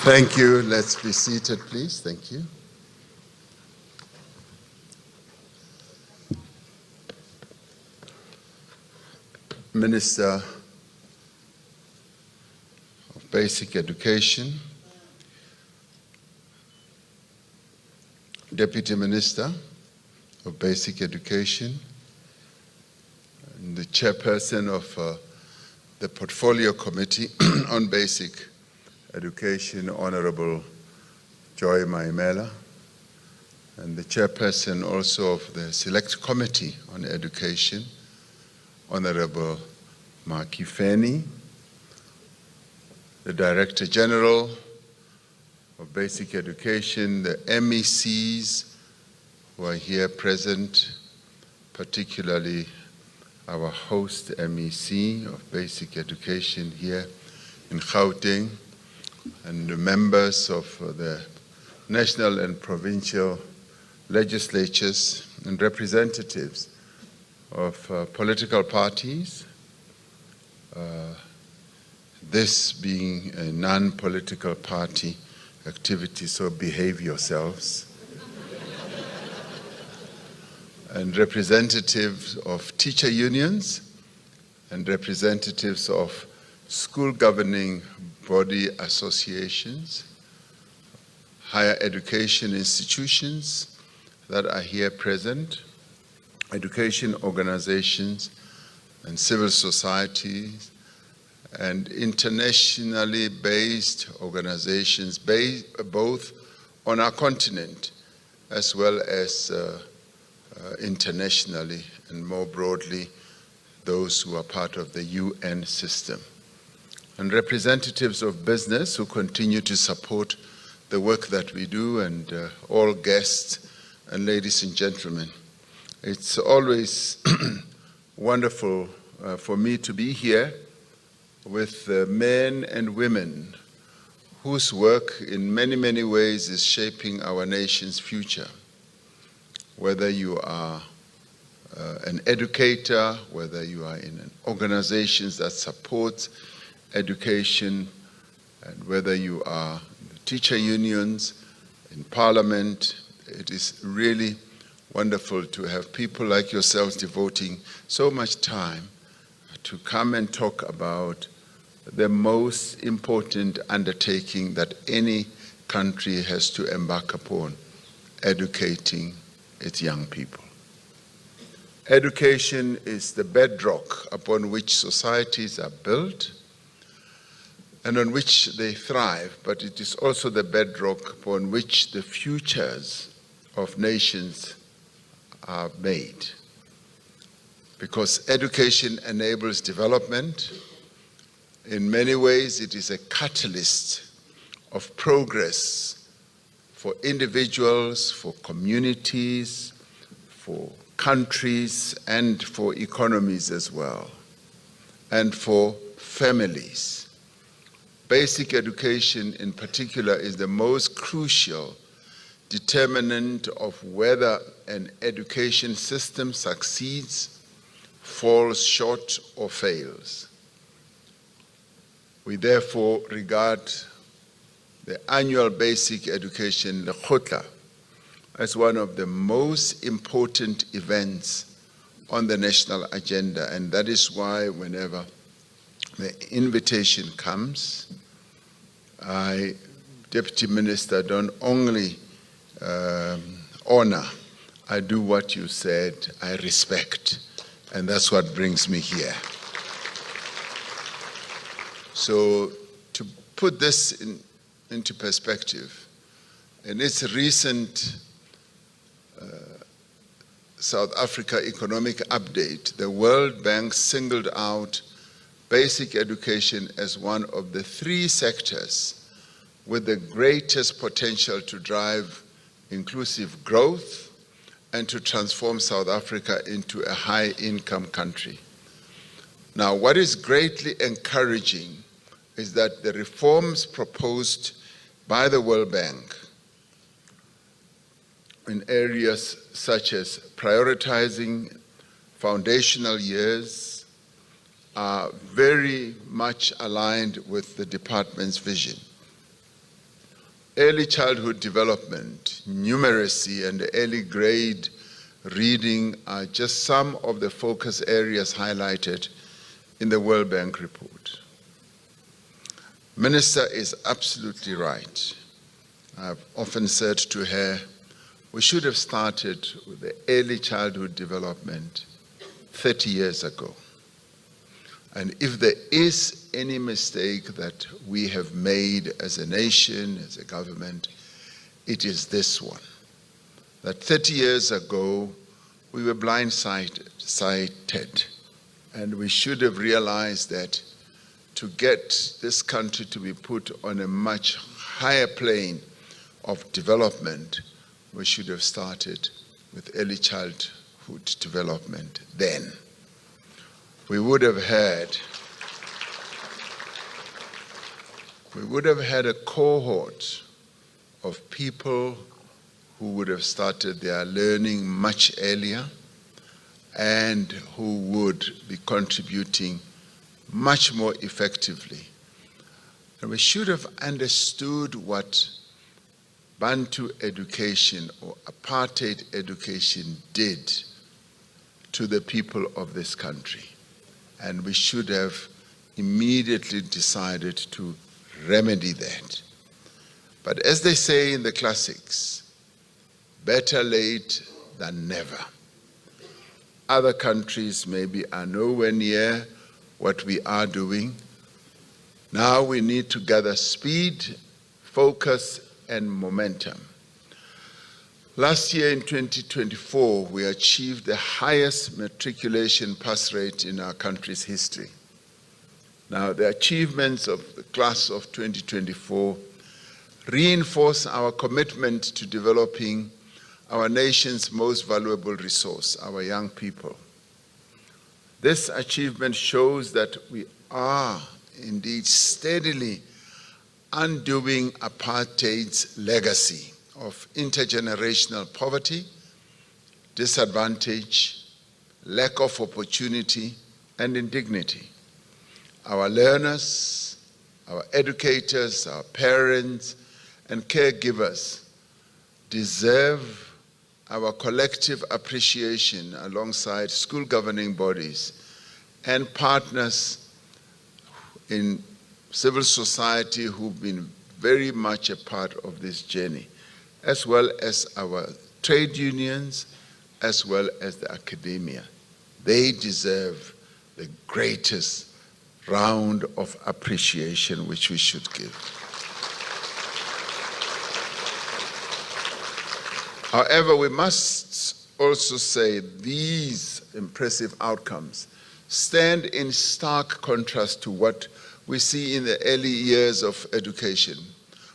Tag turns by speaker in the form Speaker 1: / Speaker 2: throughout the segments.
Speaker 1: Thank you. Let's be seated, please. Thank you. Minister of Basic Education, Deputy Minister of Basic Education, and the Chairperson of the Portfolio Committee on Basic Education, Honorable Joy Maimela, and the Chairperson also of the Select Committee on Education, Honorable Maki Feni, the Director General of Basic Education, the MECs who are here present, particularly our host MEC of Basic Education here in Gauteng, and the members of the national and provincial legislatures and representatives of political parties, this being a non-political party activity, so behave yourselves, and representatives of teacher unions and representatives of school governing body associations, higher education institutions that are here present, education organizations and civil societies, and internationally based organizations both on our continent as well as internationally, and more broadly, those who are part of the UN system, and representatives of business who continue to support the work that we do, and all guests and ladies and gentlemen. It's always wonderful for me to be here with men and women whose work in many, many ways is shaping our nation's future. Whether you are an educator, whether you are in organizations that support education, and whether you are in teacher unions, in parliament, it is really wonderful to have people like yourselves devoting so much time to come and talk about the most important undertaking that any country has to embark upon, educating its young people. Education is the bedrock upon which societies are built and on which they thrive, but it is also the bedrock upon which the futures of nations are made. Because education enables development. In many ways, it is a catalyst of progress for individuals, for communities, for countries, and for economies as well, and for families. Basic education in particular is the most crucial determinant of whether an education system succeeds, falls short, or fails. We therefore regard the annual Basic Education Lekgotla as one of the most important events on the national agenda, and that is why whenever the invitation comes, I, Deputy Minister, don't only honor, I do what you said, I respect, and that's what brings me here. So to put this into perspective, in its recent South Africa economic update, the World Bank singled out basic education as one of the 3 sectors with the greatest potential to drive inclusive growth and to transform South Africa into a high-income country. Now, what is greatly encouraging is that the reforms proposed by the World Bank in areas such as prioritizing foundational years are very much aligned with the department's vision. early childhood development, numeracy, and early grade reading are just some of the focus areas highlighted in the World Bank report. Minister is absolutely right. I've often said to her, we should have started with the early childhood development 30 years ago. And if there is any mistake that we have made as a nation, as a government, it is this one. That 30 years ago, we were blindsided, and we should have realized that to get this country to be put on a much higher plane of development, we should have started with early childhood development then. We would have had a cohort of people who would have started their learning much earlier and who would be contributing much more effectively. And we should have understood what Bantu education or apartheid education did to the people of this country. And we should have immediately decided to remedy that. But as they say in the classics, better late than never. Other countries maybe are nowhere near what we are doing. Now we need to gather speed, focus, and momentum. Last year in 2024, we achieved the highest matriculation pass rate in our country's history. Now, the achievements of the class of 2024 reinforce our commitment to developing our nation's most valuable resource, our young people. This achievement shows that we are indeed steadily undoing apartheid's legacy of intergenerational poverty, disadvantage, lack of opportunity, and indignity. Our learners, our educators, our parents, and caregivers deserve our collective appreciation alongside school governing bodies and partners in civil society who've been very much a part of this journey, as well as our trade unions, as well as the academia. They deserve the greatest round of appreciation which we should give. However, we must also say these impressive outcomes stand in stark contrast to what we see in the early years of education.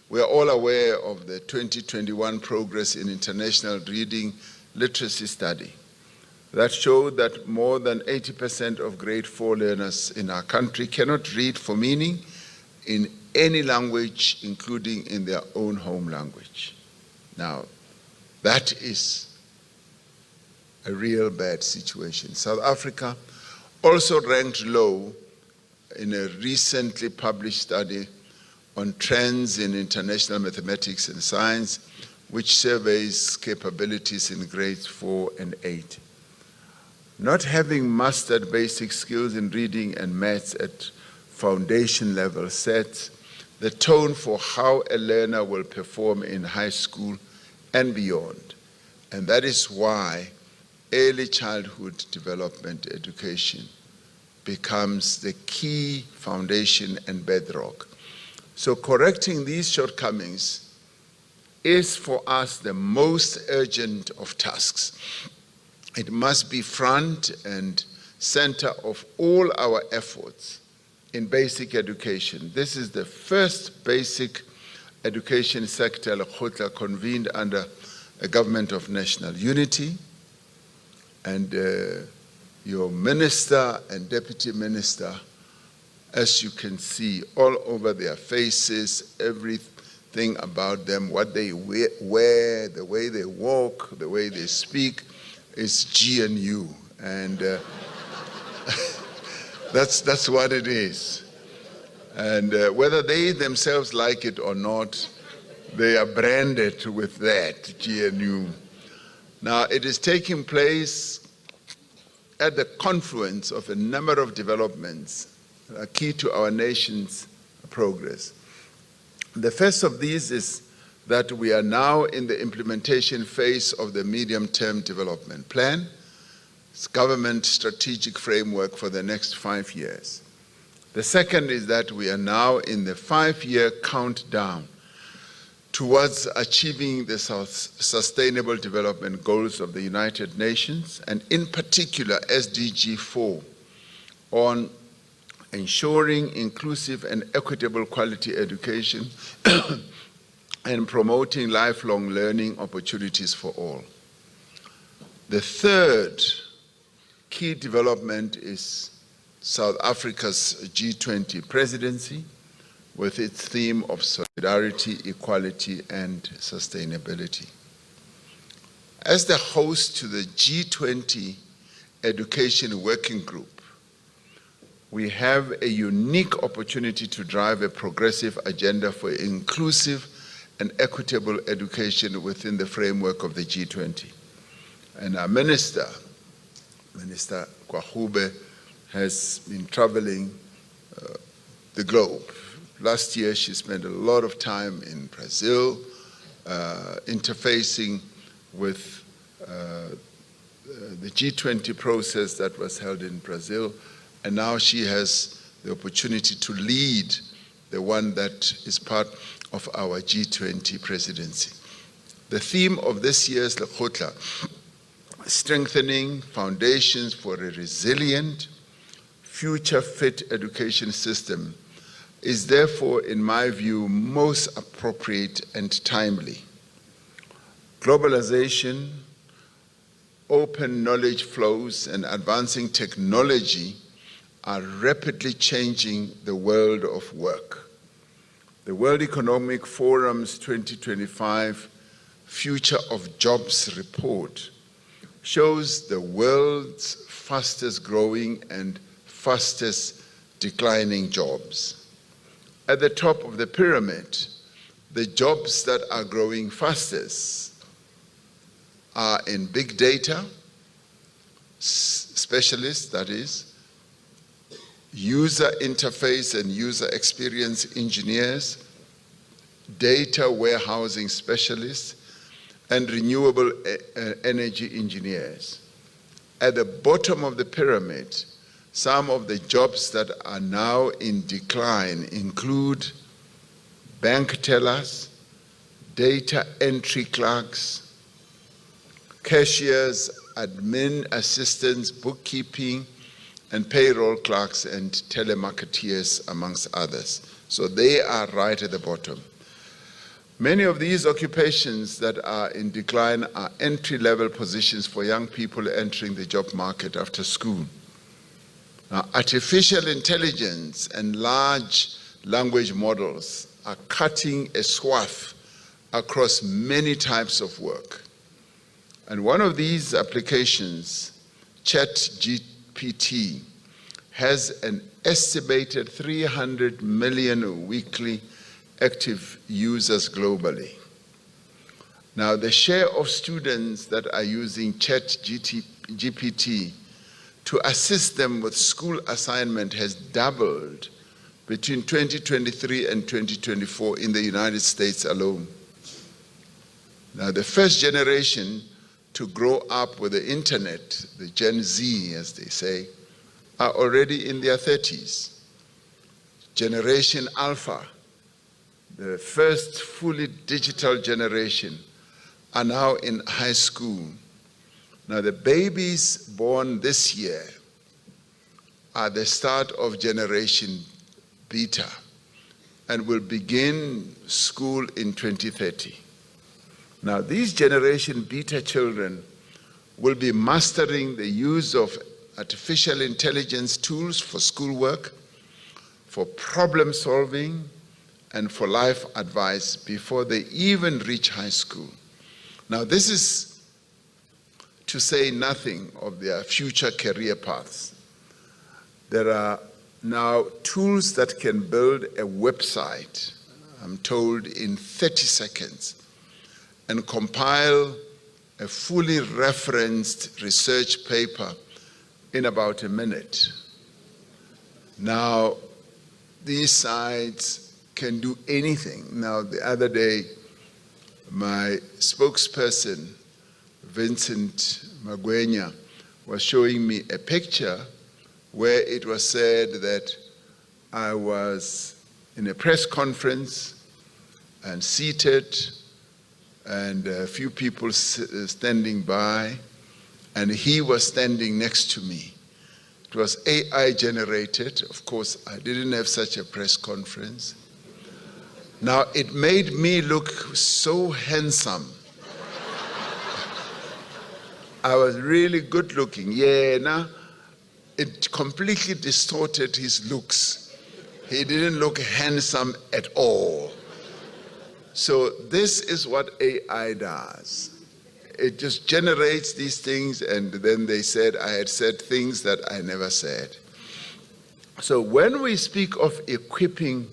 Speaker 1: We are all aware of the 2021 Progress in International Reading Literacy Study that showed that more than 80% of grade 4 learners in our country cannot read for meaning in any language, including in their own home language. Now, that is a real bad situation. South Africa also ranked low in a recently published study on trends in international mathematics and science, which surveys capabilities in grades 4 and 8. Not having mastered basic skills in reading and maths at foundation level sets the tone for how a learner will perform in high school and beyond. And that is why early childhood development education becomes the key foundation and bedrock. So correcting these shortcomings is for us the most urgent of tasks. It must be front and center of all our efforts in basic education. This is the first basic education sector Lekgotla convened under a government of national unity, and your minister and deputy minister, as you can see all over their faces, everything about them, what they wear, the way they walk, the way they speak, is G&U, and that's what it is. And whether they themselves like it or not, they are branded with that, GNU. Now, it is taking place at the confluence of a number of developments that are key to our nation's progress. The first of these is that we are now in the implementation phase of the medium-term development plan, it's government strategic framework for the next 5 years. The second is that we are now in the 5-year countdown towards achieving the Sustainable Development Goals of the United Nations, and in particular SDG 4, on ensuring inclusive and equitable quality education and promoting lifelong learning opportunities for all. The third key development is South Africa's G20 presidency, with its theme of solidarity, equality, and sustainability. As the host to the G20 Education Working Group, we have a unique opportunity to drive a progressive agenda for inclusive and equitable education within the framework of the G20. And our Minister Kwahube, has been traveling the globe. Last year, she spent a lot of time in Brazil, interfacing with the G20 process that was held in Brazil, and now she has the opportunity to lead the one that is part of our G20 presidency. The theme of this year's Lekgotla, strengthening foundations for a resilient, future-fit education system, is therefore, in my view, most appropriate and timely. Globalization, open knowledge flows, and advancing technology are rapidly changing the world of work. The World Economic Forum's 2025 Future of Jobs report shows the world's fastest growing and fastest declining jobs. At the top of the pyramid, the jobs that are growing fastest are in big data, specialists, that is, user interface and user experience engineers, data warehousing specialists, and renewable energy engineers. At the bottom of the pyramid, some of the jobs that are now in decline include bank tellers, data entry clerks, cashiers, admin assistants, bookkeeping, and payroll clerks and telemarketeers, amongst others. So they are right at the bottom. Many of these occupations that are in decline are entry-level positions for young people entering the job market after school. Now, artificial intelligence and large language models are cutting a swath across many types of work. And one of these applications, ChatGPT, has an estimated 300 million weekly active users globally. Now, the share of students that are using ChatGPT to assist them with school assignment has doubled between 2023 and 2024 in the United States alone. Now, the first generation to grow up with the internet, the Gen Z, as they say, are already in their 30s. Generation Alpha, the first fully digital generation, are now in high school. Now, the babies born this year are the start of Generation Beta and will begin school in 2030. Now, these Generation Beta children will be mastering the use of artificial intelligence tools for schoolwork, for problem solving, and for life advice before they even reach high school. Now, this is to say nothing of their future career paths. There are now tools that can build a website I'm told, in 30 seconds and compile a fully referenced research paper in about a minute. Now, these sites can do anything. Now, the other day, my spokesperson, Vincent Magwenya, was showing me a picture where it was said that I was in a press conference and seated, and a few people standing by, and he was standing next to me. It was AI generated. Of course, I didn't have such a press conference. Now, it made me look so handsome. I was really good looking. It completely distorted his looks. He didn't look handsome at all. So this is what AI does. It just generates these things, and then they said I had said things that I never said. So when we speak of equipping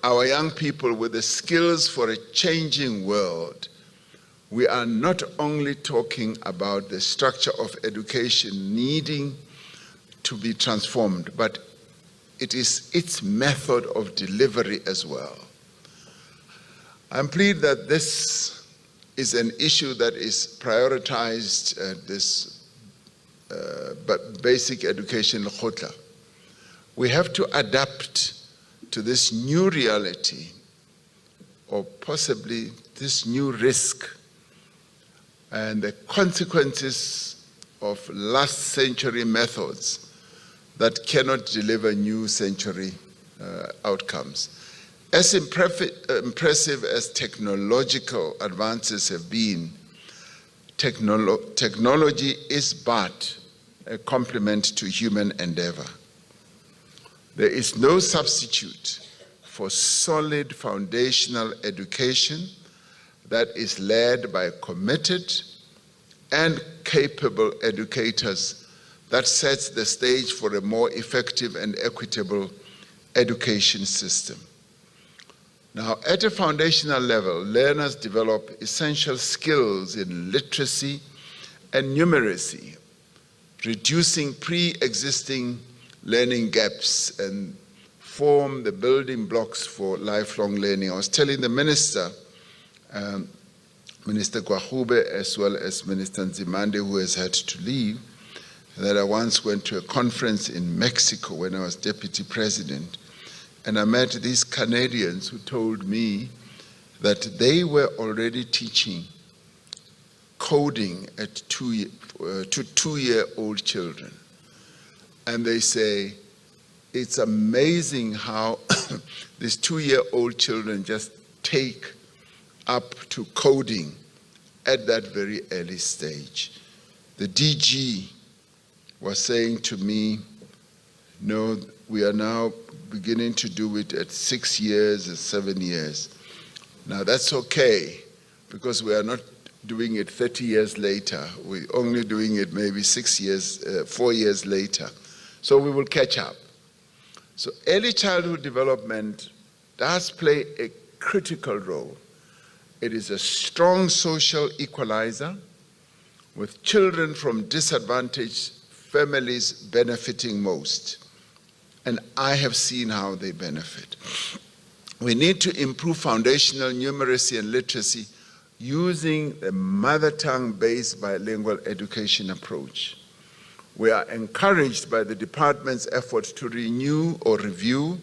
Speaker 1: our young people with the skills for a changing world, we are not only talking about the structure of education needing to be transformed, but it is its method of delivery as well. I'm pleased that this is an issue that is prioritized at this basic Education Lekgotla. We have to adapt to this new reality, or possibly this new risk, and the consequences of last century methods that cannot deliver new century outcomes. As impressive as technological advances have been, technology is but a complement to human endeavor. There is no substitute for solid foundational education that is led by committed and capable educators that sets the stage for a more effective and equitable education system. Now, at a foundational level, learners develop essential skills in literacy and numeracy, reducing pre-existing learning gaps and form the building blocks for lifelong learning. I was telling the Minister, Minister Kwahube, as well as Minister Nzimande, who has had to leave, that I once went to a conference in Mexico when I was Deputy President, and I met these Canadians who told me that they were already teaching coding at to 2-year-old children. And they say, it's amazing how these 2-year-old children just take up to coding at that very early stage. The DG was saying to me, no, we are now beginning to do it at 6 years and 7 years. Now that's okay, because we are not doing it 30 years later. We're only doing it maybe 4 years later. So we will catch up. So early childhood development does play a critical role. It is a strong social equalizer, with children from disadvantaged families benefiting most. And I have seen how they benefit. We need to improve foundational numeracy and literacy using the mother tongue-based bilingual education approach. We are encouraged by the department's efforts to renew or review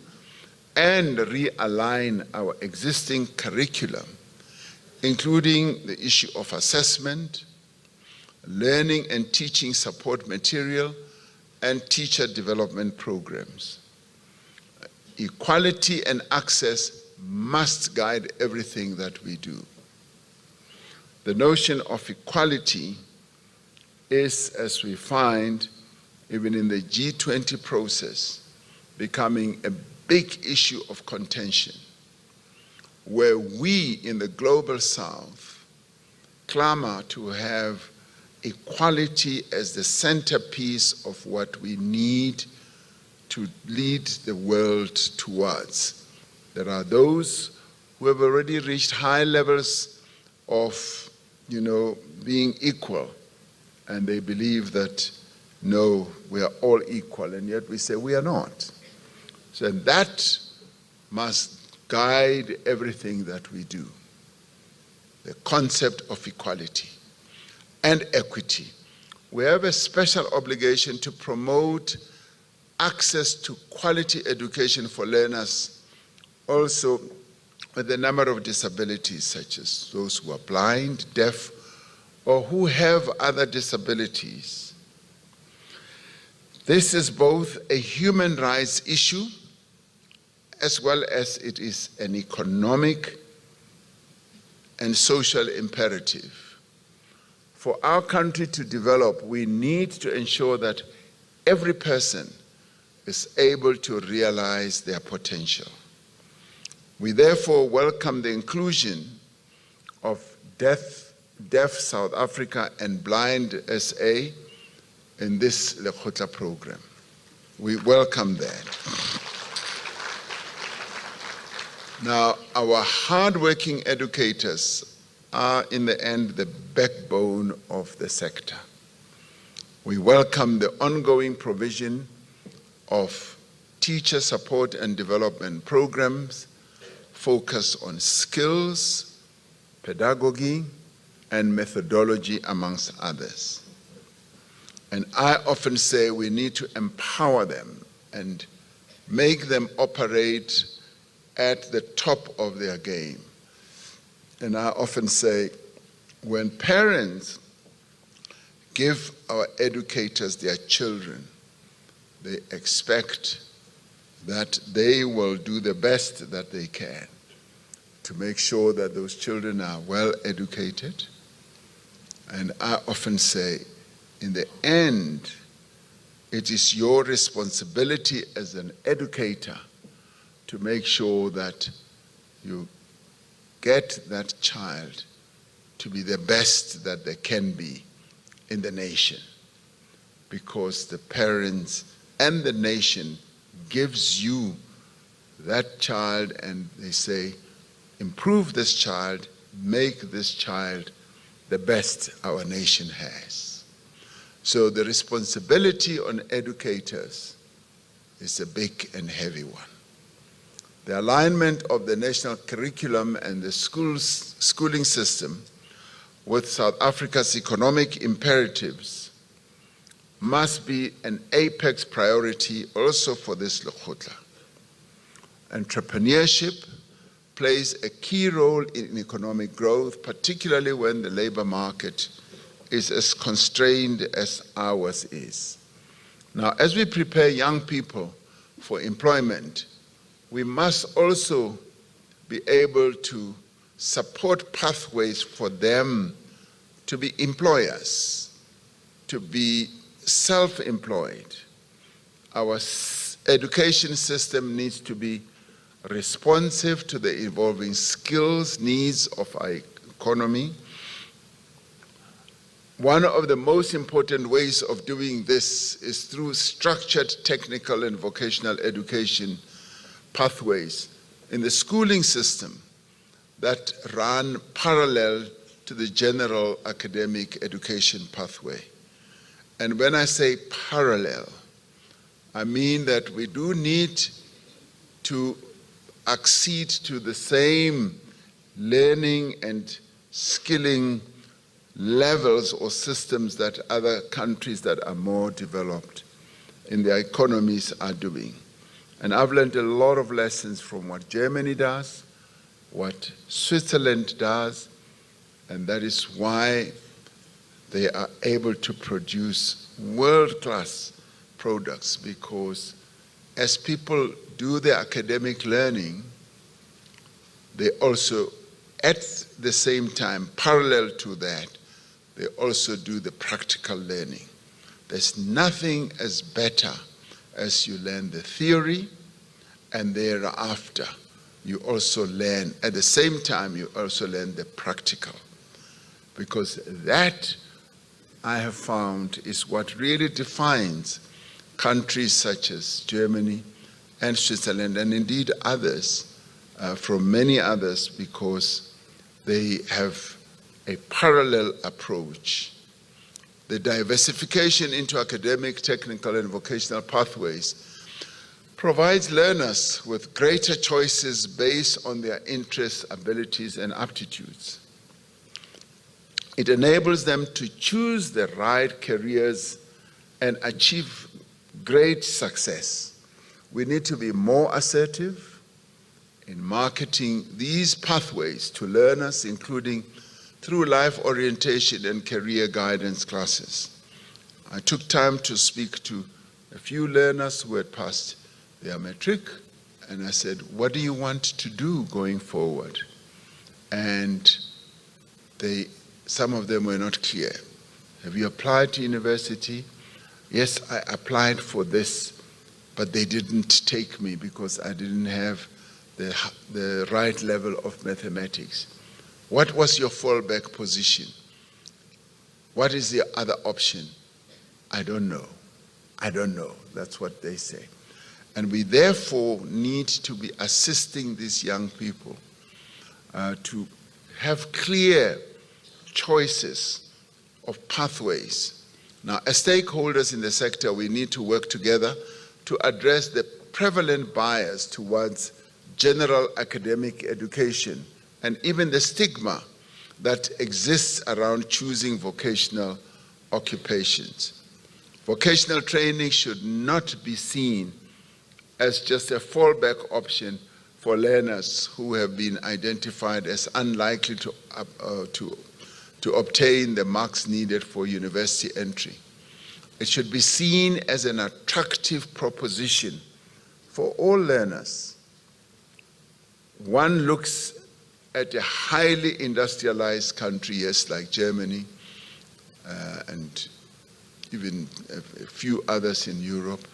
Speaker 1: and realign our existing curriculum, including the issue of assessment, learning and teaching support material, and teacher development programs. Equality and access must guide everything that we do. The notion of equality is, as we find, even in the G20 process, becoming a big issue of contention, where we in the global South clamor to have equality as the centerpiece of what we need to lead the world towards. There are those who have already reached high levels of, being equal, and they believe that, no, we are all equal, and yet we say we are not. So that must guide everything that we do. The concept of equality and equity. We have a special obligation to promote access to quality education for learners, also with a number of disabilities, such as those who are blind, deaf, or who have other disabilities. This is both a human rights issue as well as it is an economic and social imperative. For our country to develop, we need to ensure that every person is able to realize their potential. We therefore welcome the inclusion of Deaf South Africa and Blind SA in this Lekgotla program. We welcome that. Now, our hardworking educators are, in the end, the backbone of the sector. We welcome the ongoing provision of teacher support and development programs focused on skills, pedagogy, and methodology, amongst others. And I often say we need to empower them and make them operate at the top of their game. And I often say, when parents give our educators their children, they expect that they will do the best that they can to make sure that those children are well educated. And I often say, in the end, it is your responsibility as an educator to make sure that you get that child to be the best that they can be in the nation, because the parents and the nation gives you that child, and they say, improve this child, make this child the best our nation has. So the responsibility on educators is a big and heavy one. The alignment of the national curriculum and the schooling system with South Africa's economic imperatives must be an apex priority also for this Lekgotla. Entrepreneurship plays a key role in economic growth, particularly when the labor market is as constrained as ours is. Now, as we prepare young people for employment, we must also be able to support pathways for them to be employers, to be self-employed. Our education system needs to be responsive to the evolving skills needs of our economy. One of the most important ways of doing this is through structured technical and vocational education pathways in the schooling system that run parallel to the general academic education pathway. And when I say parallel, I mean that we do need to accede to the same learning and skilling levels or systems that other countries that are more developed in their economies are doing. And I've learned a lot of lessons from what Germany does, what Switzerland does, and that is why they are able to produce world-class products, because as people do their academic learning, they also, at the same time, parallel to that, they also do the practical learning. There's nothing as better as you learn the theory, and thereafter you also learn, at the same time you also learn the practical. Because that, I have found, is what really defines countries such as Germany and Switzerland, and indeed others, from many others because they have a parallel approach. The diversification into academic, technical, and vocational pathways provides learners with greater choices based on their interests, abilities, and aptitudes. It enables them to choose the right careers and achieve great success. We need to be more assertive in marketing these pathways to learners, including through life orientation and career guidance classes. I took time to speak to a few learners who had passed their matric, and I said, what do you want to do going forward? And some of them were not clear. Have you applied to university? Yes, I applied for this, but they didn't take me because I didn't have the right level of mathematics. What was your fallback position? What is the other option? I don't know. I don't know. That's what they say. And we therefore need to be assisting these young people to have clear choices of pathways. Now, as stakeholders in the sector, we need to work together to address the prevalent bias towards general academic education and even the stigma that exists around choosing vocational occupations. Vocational training should not be seen as just a fallback option for learners who have been identified as unlikely to obtain the marks needed for university entry. It should be seen as an attractive proposition for all learners. One looks at a highly industrialized country, yes, like Germany, and even a few others in Europe,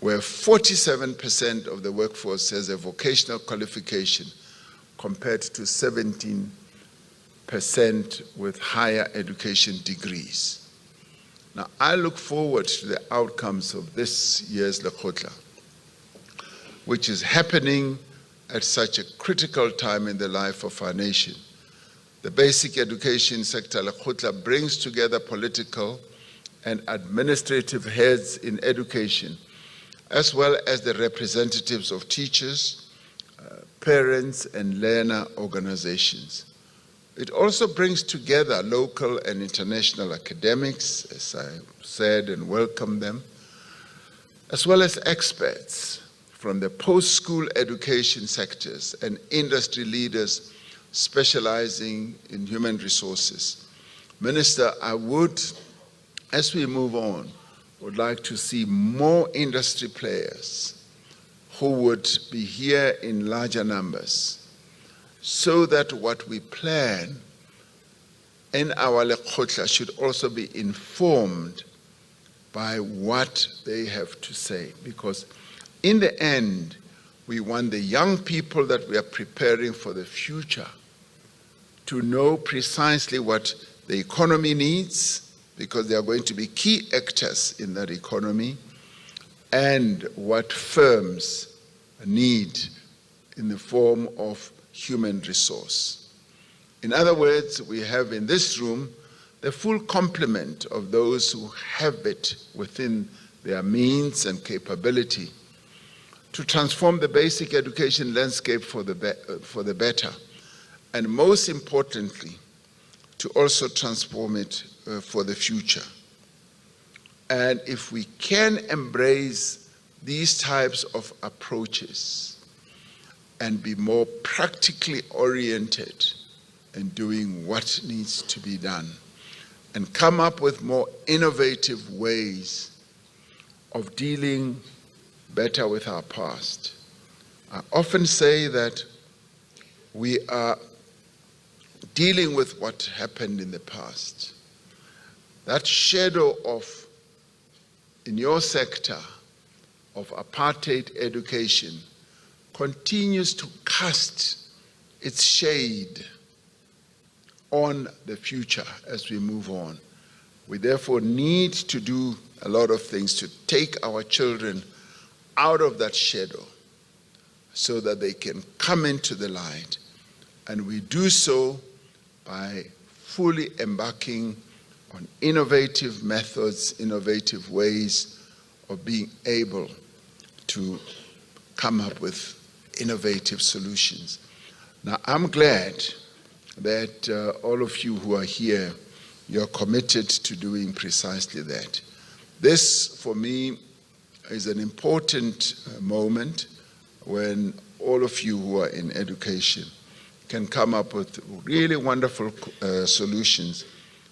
Speaker 1: where 47% of the workforce has a vocational qualification compared to 17% with higher education degrees. Now, I look forward to the outcomes of this year's Lekgotla, which is happening at such a critical time in the life of our nation. The basic education sector Lekgotla brings together political and administrative heads in education, as well as the representatives of teachers, parents, and learner organizations. It also brings together local and international academics, as I said, and welcome them, as well as experts from the post-school education sectors and industry leaders specializing in human resources. Minister, I would, as we move on, would like to see more industry players who would be here in larger numbers, so that what we plan in our Lekgotla should also be informed by what they have to say. Because in the end, we want the young people that we are preparing for the future to know precisely what the economy needs, because they are going to be key actors in that economy, and what firms need in the form of human resource. In other words, we have in this room the full complement of those who have it within their means and capability to transform the basic education landscape for the better, and most importantly, to also transform it for the future. And if we can embrace these types of approaches and be more practically oriented in doing what needs to be done, and come up with more innovative ways of dealing better with our past. I often say that we are dealing with what happened in the past. That shadow of, in your sector, of apartheid education continues to cast its shade on the future as we move on. We therefore need to do a lot of things to take our children out of that shadow so that they can come into the light. And we do so by fully embarking on innovative methods, innovative ways of being able to come up with innovative solutions. Now, I'm glad that all of you who are here, you're committed to doing precisely that. This, for me, is an important moment when all of you who are in education can come up with really wonderful solutions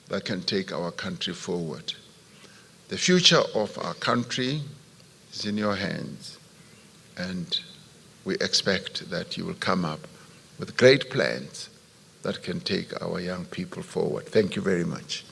Speaker 1: that can take our country forward. The future of our country is in your hands, and we expect that you will come up with great plans that can take our young people forward. Thank you very much.